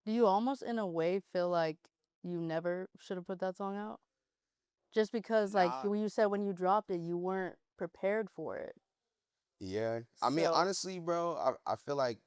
Do you almost in a way feel like you never should have put that song out? Just because like Nah, when you said when you dropped it, you weren't prepared for it. yeah. I mean, So, honestly, bro, I feel like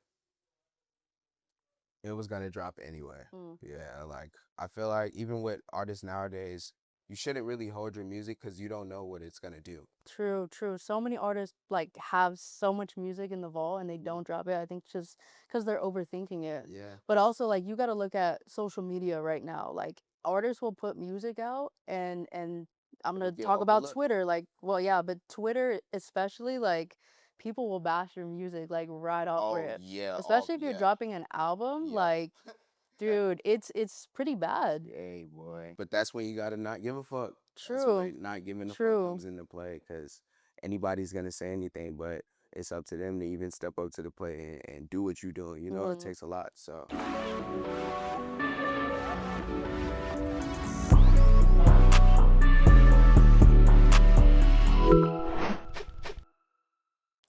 it was gonna drop anyway. mm, Yeah, like I feel like even with artists nowadays, you shouldn't really hold your music because you don't know what it's gonna do. true, true. So many artists like have so much music in the vault and they Mhm. don't drop it. I think just because they're overthinking it. Yeah, But also like you got to look at social media right now. Like artists will put music out and I'm it gonna will get talk about overlooked. Twitter. Like, well, yeah, but Twitter especially like people will bash your music like right off Oh rip. yeah, oh Especially if you're yeah, dropping an album, yep. like, dude, it's pretty bad. Hey boy. But that's when you gotta not give a fuck. That's True, where not giving a fuck true. comes into play because anybody's gonna say anything, but it's up to them to even step up to the plate and do what you're doing. You know, it Mm-hmm. takes a lot. So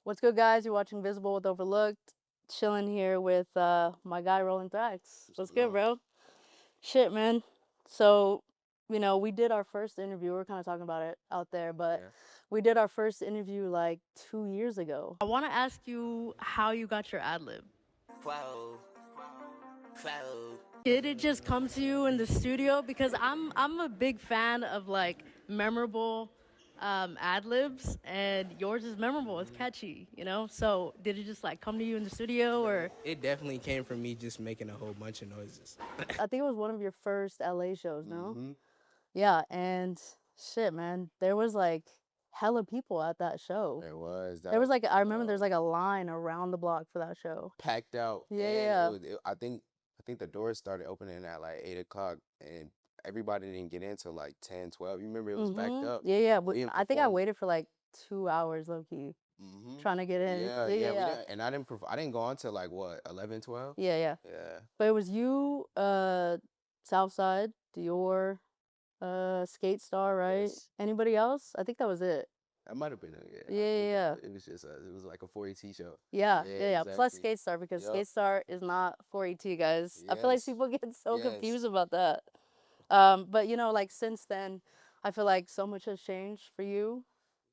What's good, guys? You're watching Visible with Overlooked. Chilling here with my guy Rollin Thrax. what's What's going good, on? bro? Shit, man. So, we did our first interview. We are kind of talking about it out there, but Yeah. we did our first interview like 2 years ago. I want to ask you how you got your ad lib. Whoa, whoa. Did it just come to you in the studio? Because I'm a big fan of like memorable ad libs, and yours is memorable. It's catchy, you know. So did it just like come to you in the studio, or It definitely came from me just making a whole bunch of noises. I think it was one of your first LA shows, no? Mm-hmm. Yeah, and shit, man, there was like hella people at that show. It was There that was was like I remember there's like a line around the block for that show. packed out, Yeah, yeah, and yeah. I think the doors started opening at like 8 o'clock, and everybody didn't get in till like 10, 12. You remember it was backed Mhm. up. Yeah, yeah. We didn't I think I perform. waited for like 2 hours, low key, Mm-hmm. trying to get in. Yeah, Yeah, yeah, yeah, we yeah. didn't, and I didn't go on till like what 11, 12. Yeah, yeah. Yeah, But it was you, Southside, Dior, Sk8star, right? yes, Anybody else? I think that was it. that might have been it. Yeah, Yeah, I yeah, think yeah. it was just it was like a 40T show. Yeah, Yeah, yeah, yeah. Plus exactly. Sk8star because Yep. Sk8star is not 4ET, guys. I feel like Yes. people get so Yes. confused about that. But like since then, I feel like so much has changed for you,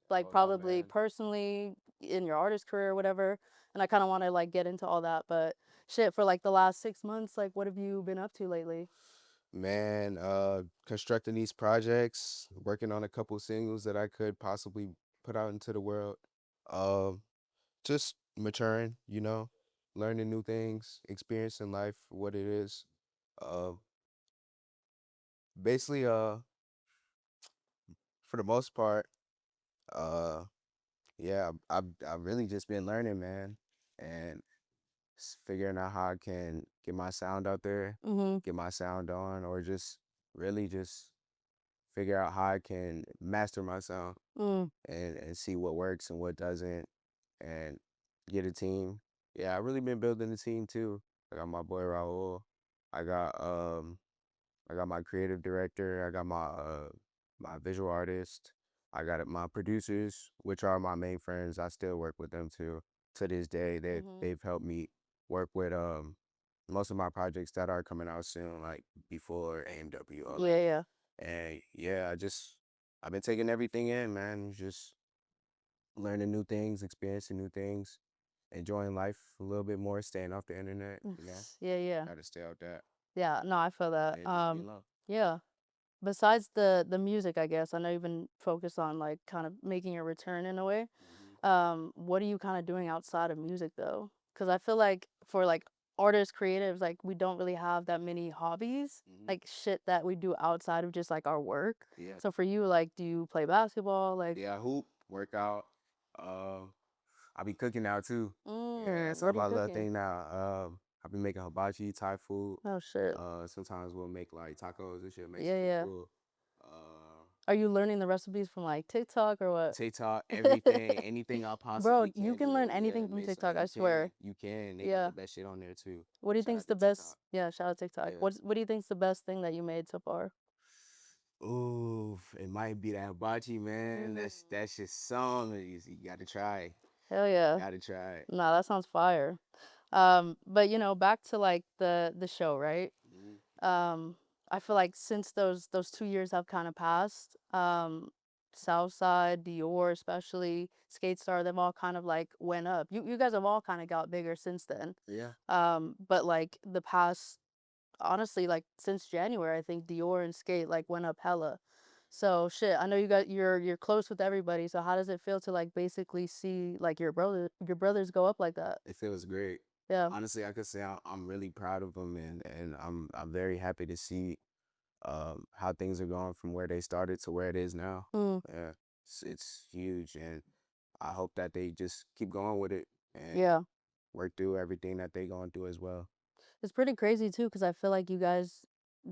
like Oh no, probably man. personally in your artist career or whatever. And I kind of want to like get into all that. But shit, for like the last 6 months, like what have you been up to lately? Man, constructing these projects, working on a couple singles that I could possibly put out into the world. Um, just maturing, learning new things, experiencing life for what it is. Uh, basically, for the most part, uh, yeah, I've really just been learning, man, and figuring out how I can get my sound out there, Mm-hmm. get my sound on, or just really just figure out how I can master my sound Mm. and see what works and what doesn't and get a team. Yeah, I really been building a team too. I got my boy Raul. I got um I got my creative director. I got my visual artist. I got my producers, which are my main friends. I still work with them too. To this day, Mm-hmm. they've helped me work with most of my projects that are coming out soon, like before AMW, all Yeah, that. yeah. And yeah, I've been taking everything in, man. Just learning new things, experiencing new things, enjoying life a little bit more, staying off the internet, Yeah, yeah. Gotta stay out that. Yeah, no, I feel that. And just be alone. Yeah. Besides the music, I guess I know you've been focused on like kind of making your return in a way. Hmm. What are you kind of doing outside of music though? Because I feel like for like artists, creatives, like we don't really have that many hobbies, Hmm. like shit that we do outside of just like our work. Yeah. So for you, like, do you play basketball? Like, Yeah, hoop, workout. Uh, I be cooking now too. Yeah, it's what are you my little cooking? thing now. I be making hibachi, Thai food. Oh shit. Sometimes we'll make like tacos and shit, Yeah, Mexican yeah. food. Uh, Are you learning the recipes from like TikTok or what? TikTok, everything, anything I Bro, possibly you can can learn do. Yeah, anything from make some. TikTok, I swear. You can. They got the Yeah. best shit on there too. What do you Shout think's out the to best? TikTok. Yeah, shout out TikTok. Yeah. What do you think's the best thing that you made so far? Ooh, it might be that hibachi, man. That's just some. You gotta try. Hell yeah. Gotta try. Nah, that sounds fire. But you know, back to like the show, right? Mhm. um I feel like since those 2 years have kind of passed, Southside, Dior, especially Skatestar, they've all kind of like went up. You guys have all kind of got bigger since then. Yeah. But like the past, honestly, like since January, I think Dior and Skate like went up hella. So shit, I know you're close with everybody. So how does it feel to like basically see like your brothers go up like that? It feels great. Yeah. Honestly, I could say I'm really proud of them, and I'm very happy to see how things are going from where they started to where it is now. Mm, Yeah, it's huge, and I hope that they just keep going with it and yeah. work through everything that they going through as well. It's pretty crazy too, because I feel like you guys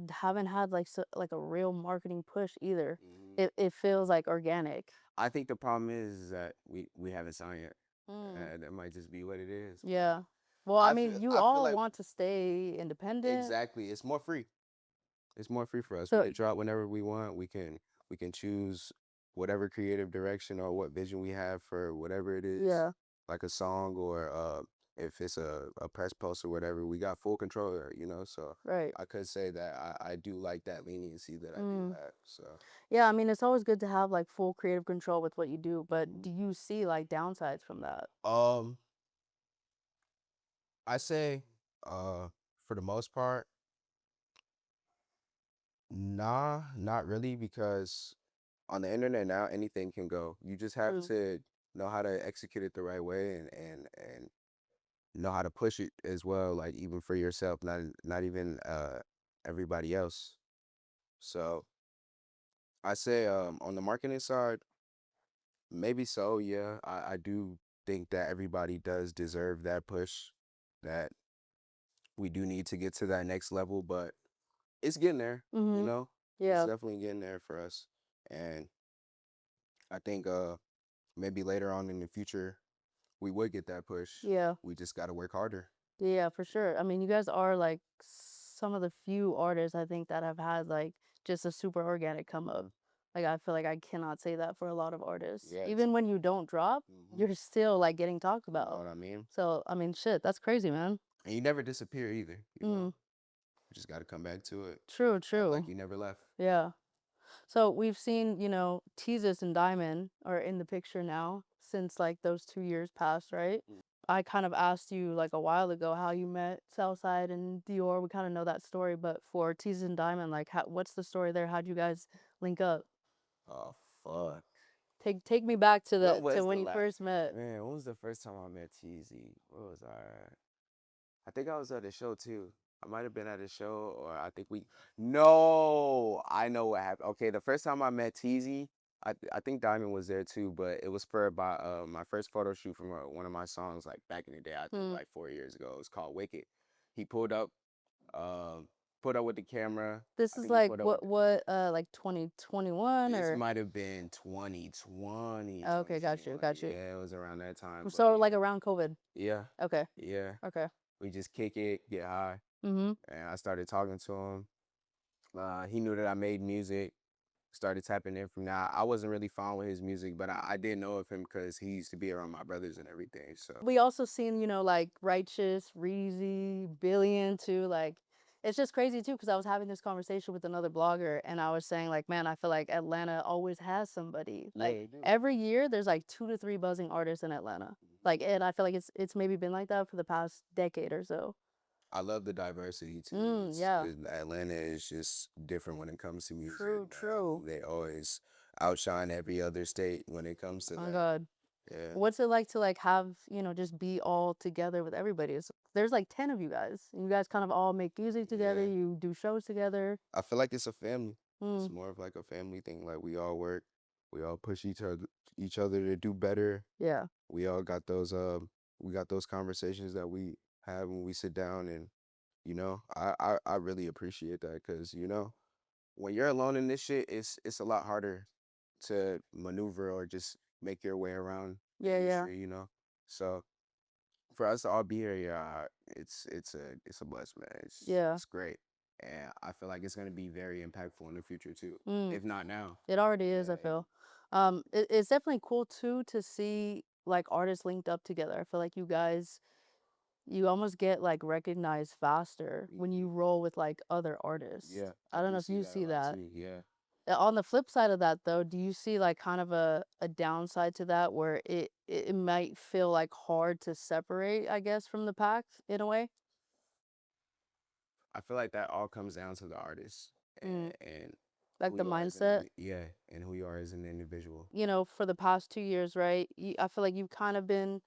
haven't had like like a real marketing push either. Mhm. It feels like organic. I think the problem is that we haven't signed yet. Mm, That might just be what it is. But yeah. Well, I mean, you I feel all like want to stay independent. exactly it's more free. It's more free for us. We So can drop whenever we want. We can choose whatever creative direction or what vision we have for whatever it is, yeah, like a song or if it's a press post or whatever. We got full control there, you know. So right. I could say that I do like that leniency that I do Mm. have. So Yeah, I mean, it's always good to have like full creative control with what you do, but mhm. do you see like downsides from that? um, I say for the most part, nah, not really because on the internet now anything can go. You just have True. to know how to execute it the right way and know how to push it as well, like even for yourself, not even everybody else. So I say on the marketing side, maybe so, yeah. I do think that everybody does deserve that push, that we do need to get to that next level, but it's getting there, you Mm-hmm. know? It's Yeah. definitely getting there for us. And I think maybe later on in the future we would get that push. Yeah. We just got to work harder. Yeah, for sure. I mean, you guys are like some of the few artists I think that have had like just a super organic come up. Mhm. Like I feel like I cannot say that for a lot of artists. Yeah, Even when you don't drop, mhm. you're still like getting talked You know about. what I mean? So, I mean, shit, that's crazy, man. And you never disappear either, you know? Mm, You just got to come back to it. true, Act like true. you never left. Yeah. So we've seen, you know, Tezzus and Diamond are in the picture now since like those 2 years passed, right? Mm. I kind of asked you like a while ago how you met Southside and Dior. We kind of know that story, but for Tezzus and Diamond, like, what's the story there? How'd you guys link up? Oh, fuck. Take me back to When to was when the you last? first met. Man, when was the first time I met TZ? Where was I at? I think I was at a show too. I might have been at a show, or I think we. No, I know what happened. Okay, the first time I met TZ, I think Diamond was there too, but it was for about my first photo shoot from one of my songs, like back in the day. I think Hmm. like 4 years ago. It was called Wicked. He um, pulled up with the camera. This I is think he like pulled up with. what like 2021 This or might have been 2020, oh, okay, got you, 2021. got you. Yeah, it was around that time. But So like yeah, around COVID. yeah, Okay, yeah. okay. We just kick it, get high, Mm-hmm. and I started talking to him. He knew that I made music. Started tapping in from now. I wasn't really fond with his music, but I did know of him because he used to be around my brothers and everything. So We also seen, you know, like Righteous, Reezy, Billion too. Like, it's just crazy too because I was having this conversation with another blogger and I was saying like, man, I feel like Atlanta always has somebody. yeah, Like they do. every year, there's like 2 to 3 buzzing artists in Atlanta. Like, and I feel like it's maybe been like that for the past decade or so. I love the diversity too. Mm, yeah. Atlanta is just different when it comes to music. True, true. They always outshine every other state when it comes to Oh my that. God. Yeah. What's it like to like have, you know, just be all together with everybody? There's like 10 of you guys. And you guys kind of all make music together, Yeah. you do shows together. I feel like it's a family. It's Mm, more of like a family thing. Like we all work, we all push each other to do better. yeah. We all got we got those conversations that we have when we sit down, and I really appreciate that because when you're alone in this shit, it's a lot harder to maneuver or just make your way around the Yeah, yeah. industry. So for us to all be here, yeah, it's a blessing, man. It's Yeah. it's great, and I feel like it's gonna be very impactful in the future too, Mm, if not now. it already is, I Yeah, feel. It's definitely cool too to see like artists linked up together. I feel like you guys You almost get like recognized faster when you roll with like other artists. Yeah, I don't do know if see you that a see lot that. too. Yeah. On the flip side of that though, do you see like kind of a downside to that where it might feel like hard to separate, I guess, from the pack in a way? I feel like that all comes down to the artist Mm, and like who the you are as mindset. yeah, and who you are as an individual. You know, for the past 2 years, right? I feel like you've kind of been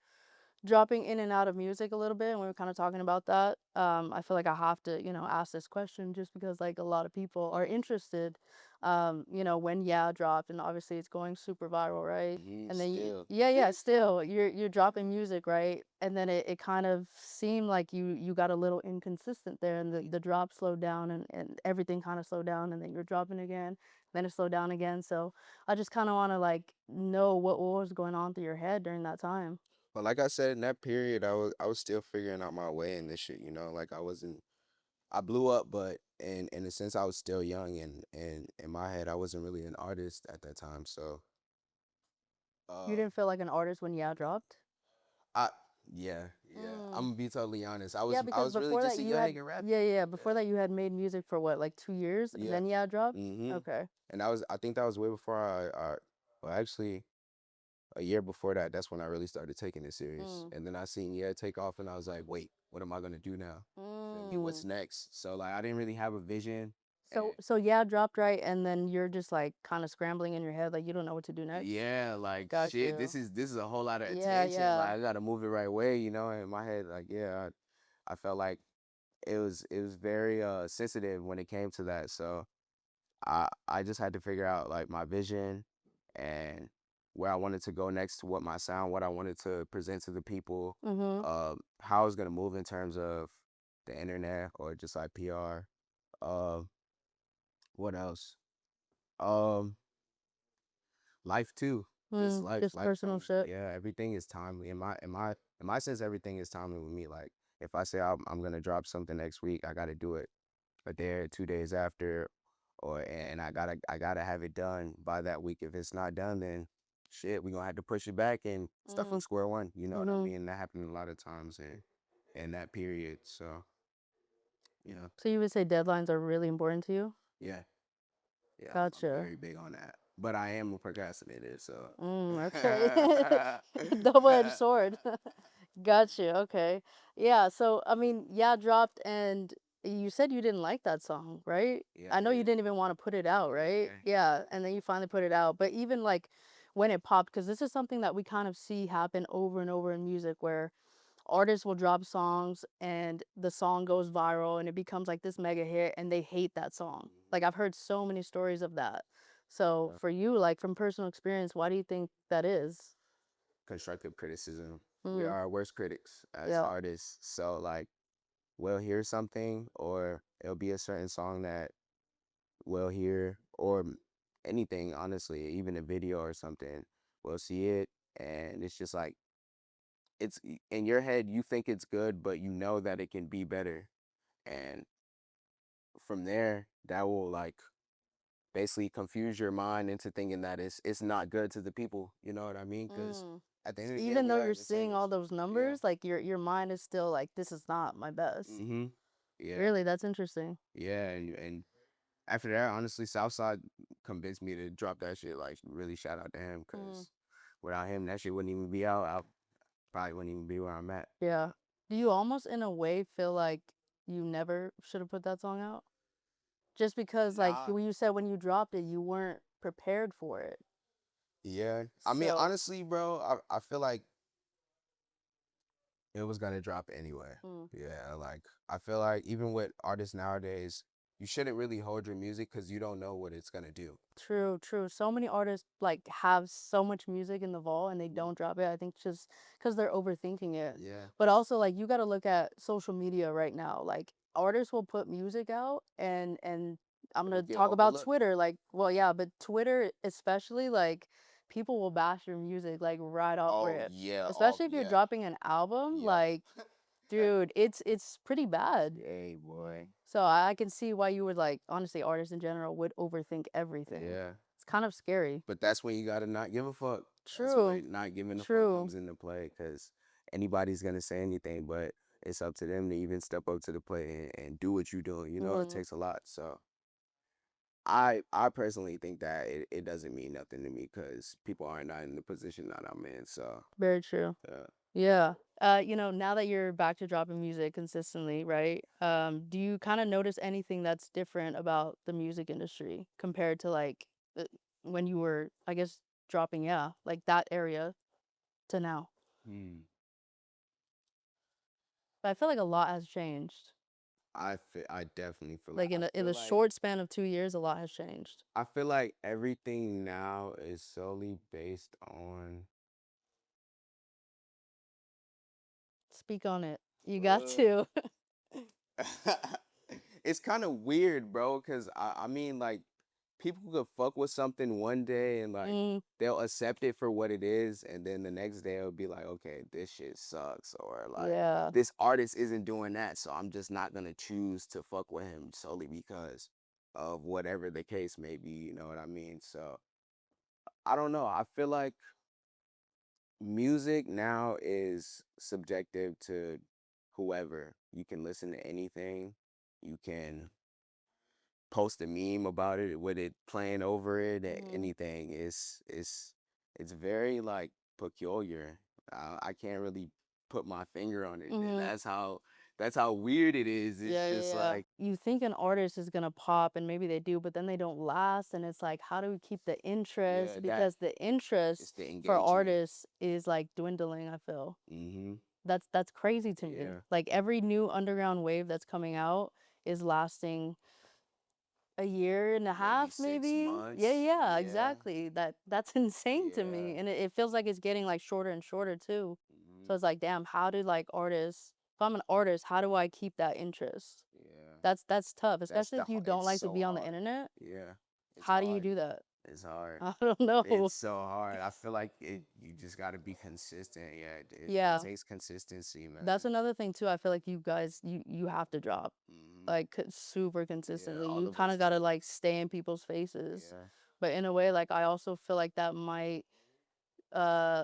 dropping in and out of music a little bit, and we were kind of talking about that. I feel like I have to, ask this question just because like a lot of people are interested. When Yeah dropped, and obviously it's going super viral, right? And then Still. yeah, still you're dropping music, right? And then it kind of seemed like you got a little inconsistent there, and the drop slowed down, and everything kind of slowed down, and then you're dropping again, then it slowed down again. So I just kind of want to like know what was going on through your head during that time. But like I said, in that period, I was still figuring out my way in this shit. Like I wasn't. I blew up, but in a sense, I was still young, and in my head, I wasn't really an artist at that time. So, You um, didn't feel like an artist when Yeah dropped? I yeah, yeah. I'm Mm. gonna be totally honest. I Yeah, was I because was really before just that a you young had nigga yeah, rapping. yeah, Yeah, before that you had made music for what, like 2 years, and yeah. then Yeah dropped? Mhm. Okay. And I think that was way before well, actually, a year before that. That's when I really started taking it serious. Mm. And then I seen Yeah take off, and I was like, wait, what am I gonna do now? Feel me? What's Mm. next? So like, I didn't really have a vision. So And so Yeah dropped, right, and then you're just like kind of scrambling in your head, like you don't know what to do next. yeah, like Got shit, you. this is a whole lot of Yeah, attention. Like yeah. I gotta move it right way, in my head. Like, yeah, I felt like it was very sensitive when it came to that. So I just had to figure out like my vision and where I wanted to go next, to what my sound, what I wanted to present to the people, Mhm. how I was gonna move in terms of the internet or just like PR. What else? Um, Life too. Just Just life personal comes. shit. Yeah, everything is timely. In my sense, everything is timely with me. Like if I say I'm gonna drop something next week, I gotta do it a day or 2 days after, and I gotta have it done by that week. If it's not done, then shit, we gonna have to push it back and start from Mm. square one. You know what I Mhm. mean? That happened a lot of times in that period. So yeah, So you would say deadlines are really important to you? yeah, yeah. I'm Gotcha. very big on that. But I am a procrastinator, so Okay. Double-edged sword. Got you. Okay. Yeah. So, I mean, Yeah dropped, and you said you didn't like that song, right? yeah, I I know you did. didn't even want to put it out, right? Okay. Yeah. And then you finally put it out. But even like when it popped, because this is something that we kind of see happen over and over in music where artists will drop songs and the song goes viral and it becomes like this mega hit and they hate that song. Like I've heard so many stories of that. So Yeah. for you, like from personal experience, why do you think that is? Constructive criticism. We Mm, are our worst critics as yeah. artists. So like we'll hear something or it'll be a certain song that we'll hear or anything, honestly, even a video or something. We'll see it and it's just like in your head you think it's good, but you know that it can be better. And from there, that will like basically confuse your mind into thinking that it's not good to the people. You know what I mean? Because Mm. at the end of the day, Even we though are you're seeing all entertainers. those Yeah. numbers, like your mind is still like, this is not my best. Mhm. Yeah. Really, that's interesting. Yeah. And after that, honestly, Southside convinced me to drop that shit. Like, really shout out to him Mm. because without him, that shit wouldn't even be out. I probably wouldn't even be where I'm at. Yeah. Do you almost in a way feel like you never should have put that song out? Just because like Nah. when you said when you dropped it, you weren't prepared for it. Yeah. I mean, So, honestly, bro, I feel like it was gonna drop anyway. mm, Yeah, like I feel like even with artists nowadays, you shouldn't really hold your music because you don't know what it's gonna do. true, true. So many artists like have so much music in the vault and they don't drop it. I think just because they're overthinking it. Yeah, But also like you got to look at social media right now. Like artists will put music out and I'm it will gonna get talk about overlooked. Twitter. Like, well, yeah, but Twitter especially like people will bash your music like right off Oh rip. yeah, oh Especially if you're yeah, dropping an album, yeah. like dude, it's pretty bad. Hey boy. So I can see why you would like honestly artists in general would overthink everything. Yeah, It's kind of scary. but that's when you gotta not give a fuck. That's True. when not giving a fuck True. comes into play because anybody's gonna say anything. But it's up to them to even step up to the plate and do what you're doing. You know, it takes a lot. So I personally think that it doesn't mean nothing to me because people are not in the position that I'm in. So Very true. uh, Yeah. Now that you're back to dropping music consistently, right? Do you kind of notice anything that's different about the music industry compared to like uh, when you were, I guess, dropping, yeah, like that area to now? hmm, But I feel like a lot has changed. I definitely feel like Like in I in feel the like short span of 2 years, a lot has changed. I feel like everything now is solely based on. Speak on it. You got Uh, to. it's kind of weird, bro, because I mean, like, people could fuck with something one day and, like, Mm, they'll accept it for what it is, and then the next day it'll be like, okay, this shit sucks, or, like, yeah. this artist isn't doing that, so I'm just not gonna choose to fuck with him solely because of whatever the case may be, you know what I mean? So, I don't know. I feel like music now is subjective to whoever. You can listen to anything. You can post a meme about it with it playing over it. Hmm. Anything. It's very like peculiar. I can't really put my finger on it. Hmm. That's how weird it is. It's Yeah, yeah, just yeah. like You think an artist is gonna pop, and maybe they do, but then they don't last, and it's like, how do we keep the yeah, interest? that Because the it's interest the for engagement. artists is like dwindling, I feel. Mm-hmm. That's crazy to me. Yeah. Like every new underground wave that's coming out is lasting a year and a Maybe half, six maybe. Yeah, months. yeah, Yeah. exactly. That's insane to Yeah. me, and it feels like it's getting like shorter and shorter too. So Mm-hmm. it's like, damn, how do like artists? If I'm an artist, how do I keep that interest? Yeah. That's tough, especially if you don't It's like to so be on the hard. internet. Yeah. It's How do you hard. do that? It's hard. I don't know. It's so hard. I feel like you just got to be consistent. Yeah, it Yeah, takes consistency, that's man. another thing too. I feel like you guys, you have to drop Hmm. like super Yeah, consistently. all You of kind us of got to do. like stay in people's faces, Yeah. but in a way, like I also feel like that might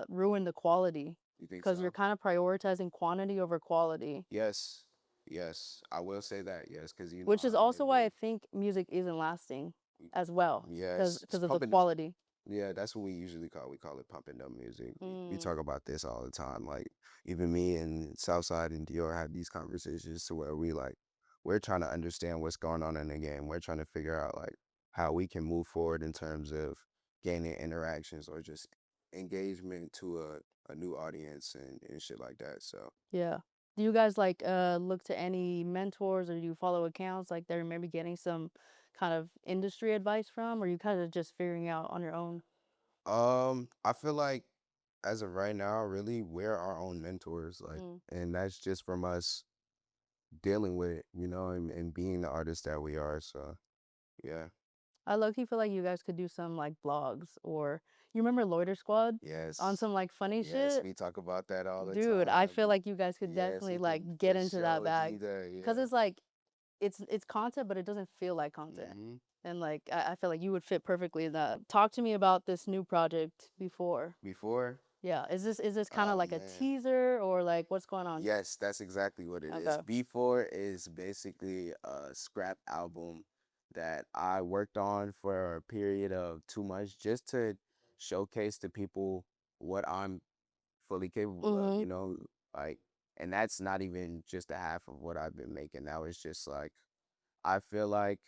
ruin the quality You think because you're so? kind of prioritizing quantity over quality, Yes. Yes. I will say that. Yes, because you know which is how also why I maybe. think music isn't lasting as well because Yes, it's of the pumping up. quality. Yeah, that's what we usually call it pumping up music. We Mm, talk about this all the time. Like even me and Southside and Dior have these conversations to where we're trying to understand what's going on in the game. We're trying to figure out like how we can move forward in terms of gaining interactions or just engagement to a new audience and shit like that. So yeah. Do you guys like look to any mentors or do you follow accounts like they're maybe getting some kind of industry advice from, or you kind of just figuring out on your own? I feel like as of right now, really we're our own mentors, like Mm. and that's just from us dealing with it, and being the artist that we are. So yeah. I low-key feel like you guys could do some like vlogs, or you remember Loiter Squad on Yes. some like funny Yes, shit? we talk about that all the Dude, I time. feel like you guys could Yes, definitely we like can get for into that sure bag do that. because Yeah. it's like it's content, but it doesn't feel like content. Hmm. And like I feel like you would fit perfectly in that. Talk to me about this new project before. Before, Yeah, is this kind of oh like a man. teaser or like what's going on? Yes, that's exactly what it is. Okay. Before is basically a scrap album that I worked on for a period of 2 months just to showcase to people what I'm fully capable of, Mhm. like, and that's not even just a half of what I've been making. That was just like, I feel like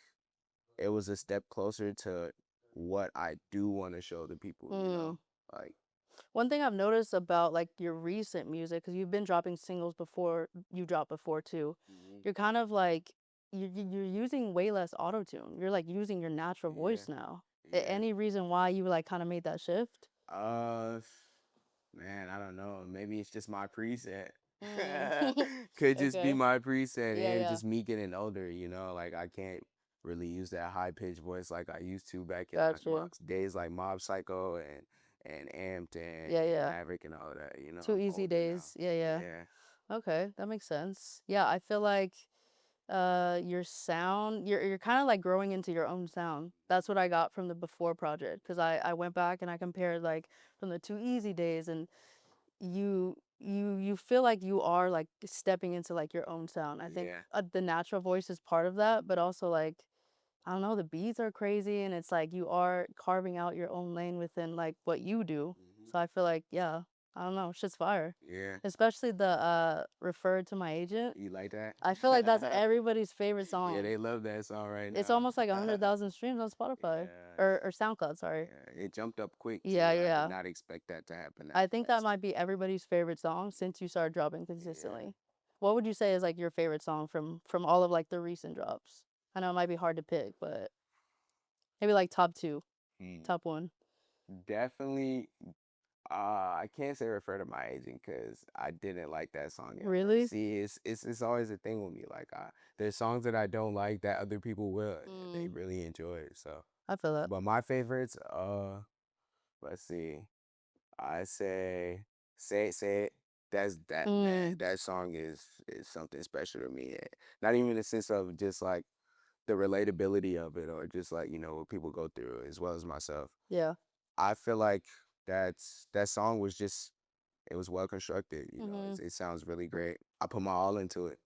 it was a step closer to what I do want to show the people, Mm. like, One thing I've noticed about like your recent music, because you've been dropping singles before you dropped before too, mhm, you're kind of like you're using way less auto tune. You're like using your natural yeah, voice now. yeah. Any reason why you like kind of made that shift? Uh, Man, I don't know. Maybe it's just my preset. Mm. Could just be Okay. my preset Yeah, and yeah. just me getting older, like I can't really use that high pitched voice like I used to back in like my Gotcha. days like Mob Psycho and Amped Yeah, and yeah. Maverick and all that, Two I'm easy older now. days. Yeah, yeah. Yeah. Okay, that makes sense. Yeah, I feel like your sound, you're kind of like growing into your own sound. That's what I got from the before project because I went back and I compared like from the two easy days, and you you feel like you are like stepping into like your own sound. I think Yeah. the natural voice is part of that, but also like I don't know, the beats are crazy and it's like you are carving out your own lane within like what you do. So I feel like yeah, I don't know, shit's fire. Yeah. Especially the referred to my agent. You like that? I feel like that's everybody's favorite song. Yeah, they love that song right now. It's almost like 100,000 streams on Spotify or SoundCloud. Sorry. Yeah, it jumped up quick too. Yeah, I yeah. did not expect that to happen. I think that might be everybody's favorite song since you started dropping consistently. What would you say is like your favorite song from all of like the recent drops? I know it might be hard to pick, but maybe like top two, top one. Definitely. I can't say refer to my agent because I didn't like that song. At first. Really? See, it's always a thing with me. Like, there's songs that I don't like that other people will. And they really enjoy it. So I feel that. But my favorites, let's see. I say it. That's that man. That song is something special to me. Not even in the sense of just like the relatability of it or just like, what people go through as well as myself. Yeah. I feel like that song was just it was well constructed, it sounds really great. I put my all into it,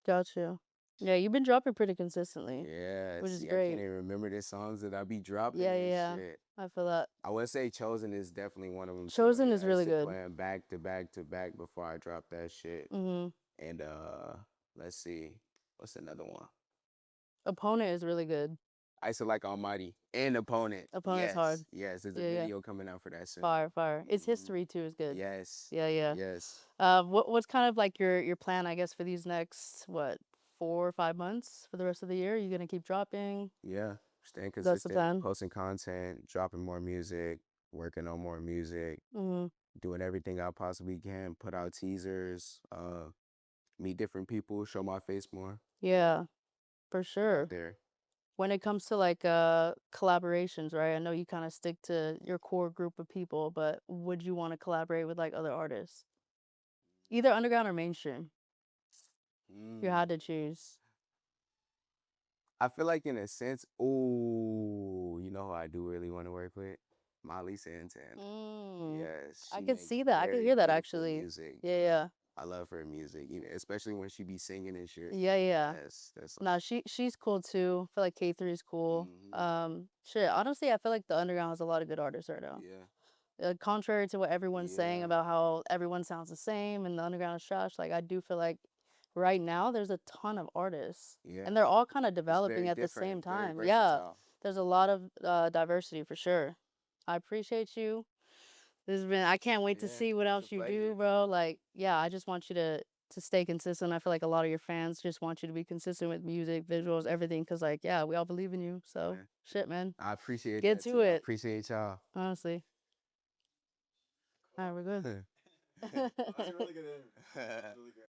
Gotcha. Yeah, you've been dropping pretty consistently. Yeah, Which is see, I great. can't even remember the songs that I be dropping Yeah, and yeah. shit. I feel that. I would say Chosen is definitely one of them. Chosen is really good. Playing back to back to back before I drop that shit. And let's see, what's another one? Opponent is really good. I used to like Almighty and Opponent. Opponent's hard. Yes, there's a Yeah, video coming out for that soon. Fire. Its history too is good. Yes. Yeah, yeah. Yes. What's kind of like your plan, I guess, for these next 4 or 5 months for the rest of the year? Are you gonna keep dropping? Yeah, staying That's the consistent, plan. posting content, dropping more music, working on more music, doing everything I possibly can, put out teasers, meet different people, show my face more. Yeah, for Get sure. out there. When it comes to like collaborations, right? I know you kind of stick to your core group of people, but would you want to collaborate with like other artists? Either underground or mainstream. If you had to choose. I feel like in a sense, you know who I do really want to work with? Molly Santana. Yes, I she could makes see that. I could very hear that beautiful actually. music. Yeah. I love her music, especially when she be singing and shit. Yeah. Yes, that's Nah, she's cool too. I feel like K3 is cool. Shit, honestly, I feel like the underground has a lot of good artists right now. Contrary to what everyone's saying about how everyone sounds the same and the underground is trash, like I do feel like right now there's a ton of artists. And they're all kind of developing at the same time. Yeah. There's a lot of diversity for sure. I appreciate you. This has been I can't wait to see what else you do, bro. Like, yeah, I just want you to stay consistent. I feel like a lot of your fans just want you to be consistent with music, visuals, everything. Cause like, yeah, we all believe in you. So shit, man. I appreciate Get that to too. I it. appreciate y'all. Honestly. All right, we're good. That's a really good interview. Really good.